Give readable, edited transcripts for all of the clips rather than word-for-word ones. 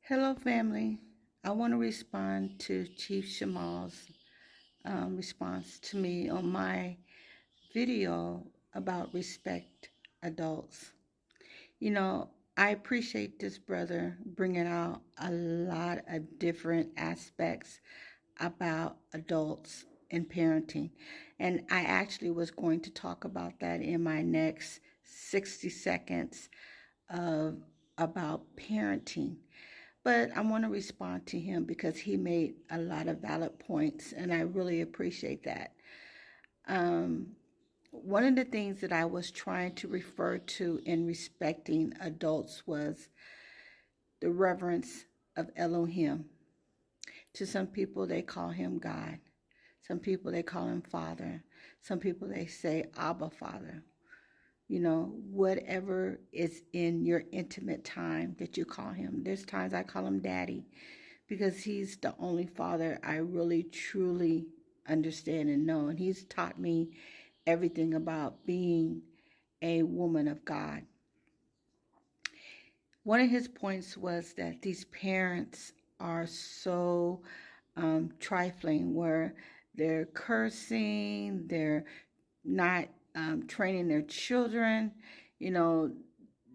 Hello, family. I want to respond to Chief Shamal's response to me on my video about respect adults. I appreciate this brother bringing out a lot of different aspects about adults and parenting. And I actually was going to talk about that in my next 60 seconds of about parenting. But I want to respond to him because he made a lot of valid points, and I really appreciate that. Um, One of the things that I was trying to refer to in respecting adults was the reverence of Elohim. To some people, they call him God. Some people, they call him Father. Some people, they say Abba Father. Whatever is in your intimate time that you call him. There's times I call him Daddy because he's the only father I really truly understand and know. And he's taught me everything about being a woman of God. One of his points was that these parents are so trifling, where they're cursing, they're not training their children, you know,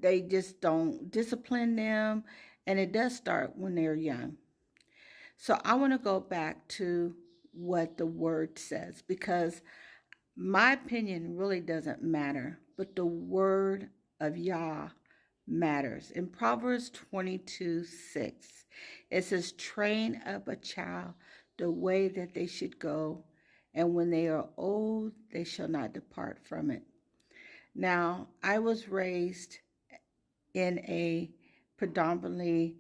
they just don't discipline them, and it does start when they're young. So I want to go back to what the word says, because my opinion really doesn't matter, but the word of Yah matters. In Proverbs 22:6, it says, train up a child the way that they should go, and when they are old, they shall not depart from it. Now, I was raised in a predominantly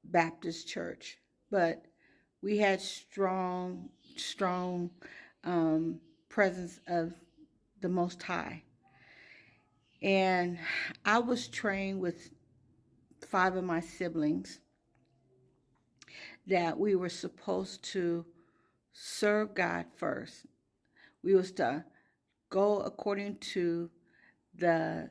Baptist church, but we had strong presence of the Most High. And I was trained with 5 of my siblings that we were supposed to serve God first. We was to go according to the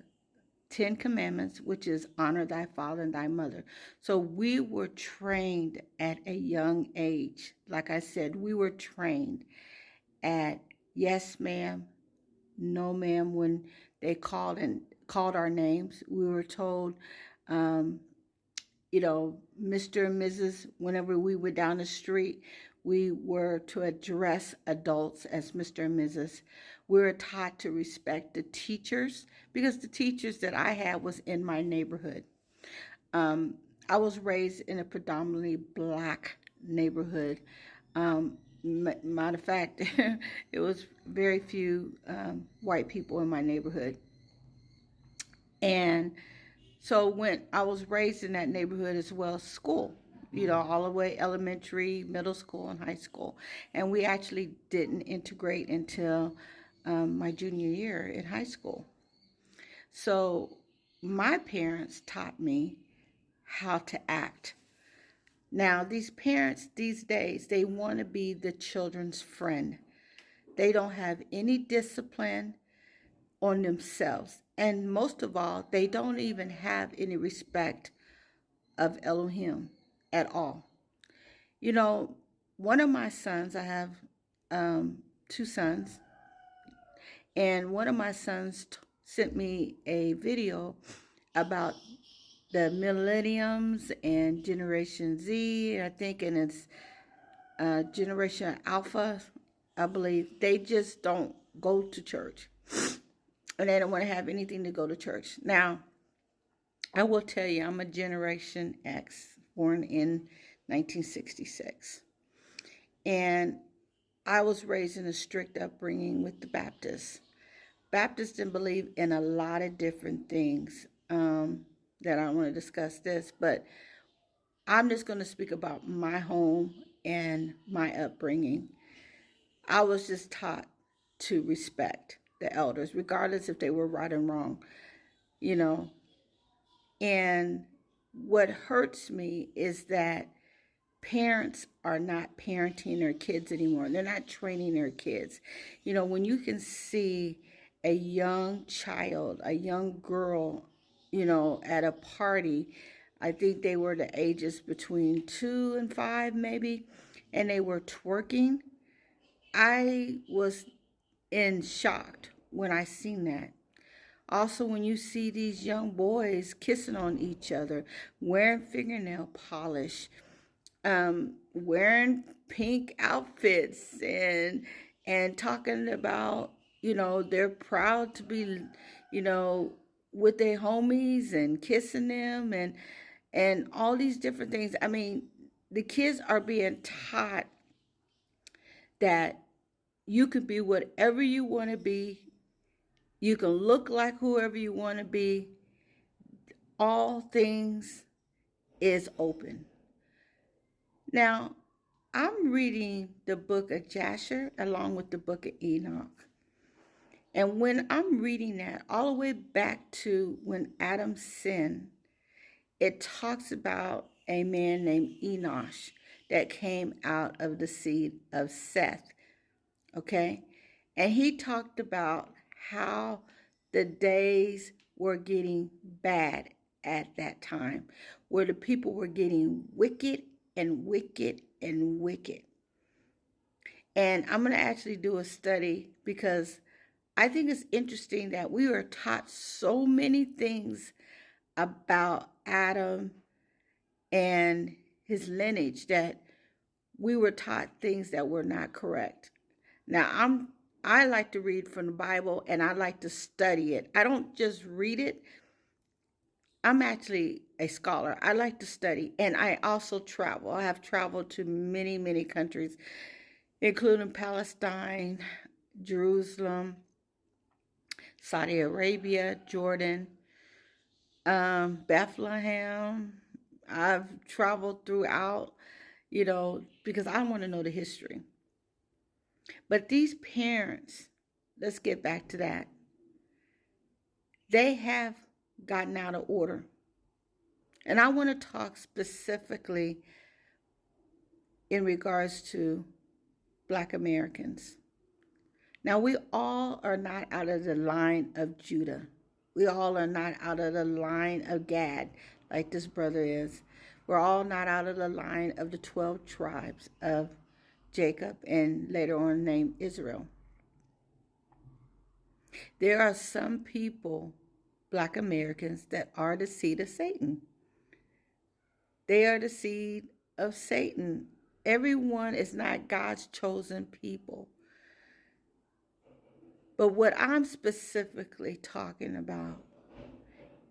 10 commandments, which is honor thy father and thy mother. So we were trained at a young age. Like I said, we were trained at yes, ma'am, no, ma'am. When they called our names, we were told, Mr. and Mrs. Whenever we were down the street, we were to address adults as Mr. and Mrs. We were taught to respect the teachers, because the teachers that I had was in my neighborhood. I was raised in a predominantly black neighborhood. Matter of fact, it was very few white people in my neighborhood. And so when I was raised in that neighborhood as well as school, all the way elementary, middle school, and high school. And we actually didn't integrate until my junior year in high school. So my parents taught me how to act. Now, these parents these days, they want to be the children's friend. They don't have any discipline on themselves. And most of all, they don't even have any respect of Elohim at all. One of my sons, I have 2 sons, and one of my sons sent me a video about the millenniums and Generation Z, I think, and it's Generation Alpha, I believe. They just don't go to church, and they don't want to have anything to go to church. Now, I will tell you, I'm a Generation X, born in 1966. And I was raised in a strict upbringing with the Baptists. Baptists didn't believe in a lot of different things that I don't want to discuss this, but I'm just going to speak about my home and my upbringing. I was just taught to respect the elders, regardless if they were right or wrong, you know. And what hurts me is that parents are not parenting their kids anymore. They're not training their kids. When you can see a young child, a young girl, at a party, I think they were the ages between 2 and 5 maybe, and they were twerking. I was in shocked when I seen that. Also, when you see these young boys kissing on each other, wearing fingernail polish, wearing pink outfits, and talking about, they're proud to be, you know, with their homies and kissing them and all these different things. I mean, the kids are being taught that you can be whatever you want to be. You can look like whoever you want to be. All things is open. Now, I'm reading the book of Jasher along with the book of Enoch. And when I'm reading that, all the way back to when Adam sinned, it talks about a man named Enosh that came out of the seed of Seth. Okay? And he talked about how the days were getting bad at that time, where the people were getting wicked and wicked and wicked. And I'm going to actually do a study because I think it's interesting that we were taught so many things about Adam and his lineage that we were taught things that were not correct. Now, I like to read from the Bible and I like to study it. I don't just read it. I'm actually a scholar. I like to study, and I also travel. I have traveled to many, many countries, including Palestine, Jerusalem, Saudi Arabia, Jordan, Bethlehem. I've traveled throughout, because I want to know the history. But these parents, let's get back to that. They have gotten out of order. And I want to talk specifically in regards to Black Americans. Now, we all are not out of the line of Judah. We all are not out of the line of Gad, like this brother is. We're all not out of the line of the 12 tribes of Jacob and later on named Israel. There are some people, Black Americans, that are the seed of Satan. They are the seed of Satan. Everyone is not God's chosen people. But what I'm specifically talking about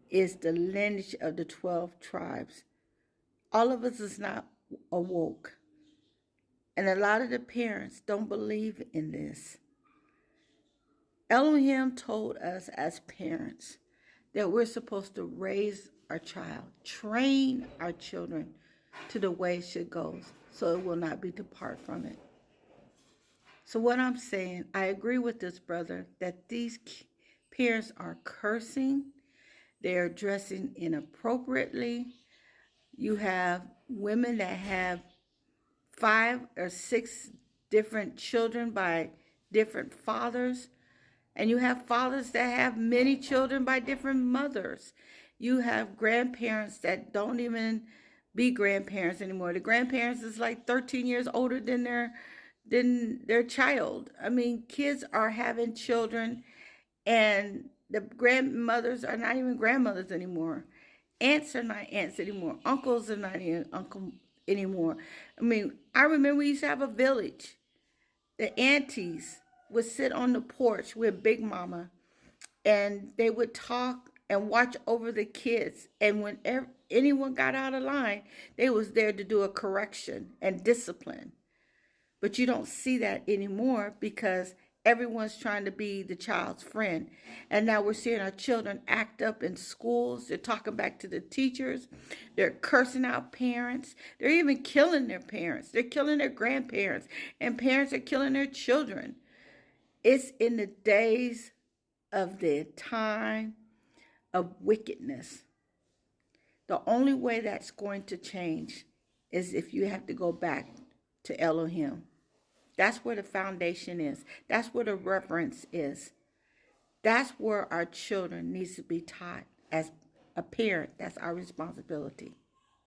is the lineage of the 12 tribes. All of us is not awoke. And a lot of the parents don't believe in this. Elohim told us as parents that we're supposed to raise our child, train our children to the way it should go, so it will not be depart from it. So what I'm saying, I agree with this brother that these parents are cursing. They're dressing inappropriately. You have women that have 5 or 6 different children by different fathers. And you have fathers that have many children by different mothers. You have grandparents that don't even be grandparents anymore. The grandparents is like 13 years older than their child. I mean, kids are having children, and the grandmothers are not even grandmothers anymore. Aunts are not aunts anymore. Uncles are not even uncle anymore. I mean, I remember we used to have a village. The aunties would sit on the porch with Big Mama, and they would talk and watch over the kids. And whenever anyone got out of line, they was there to do a correction and discipline. But you don't see that anymore because everyone's trying to be the child's friend. And now we're seeing our children act up in schools. They're talking back to the teachers. They're cursing out parents. They're even killing their parents. They're killing their grandparents. And parents are killing their children. It's in the days of the time of wickedness. The only way that's going to change is if you have to go back to Elohim. That's where the foundation is. That's where the reverence is. That's where our children needs to be taught. As a parent, that's our responsibility.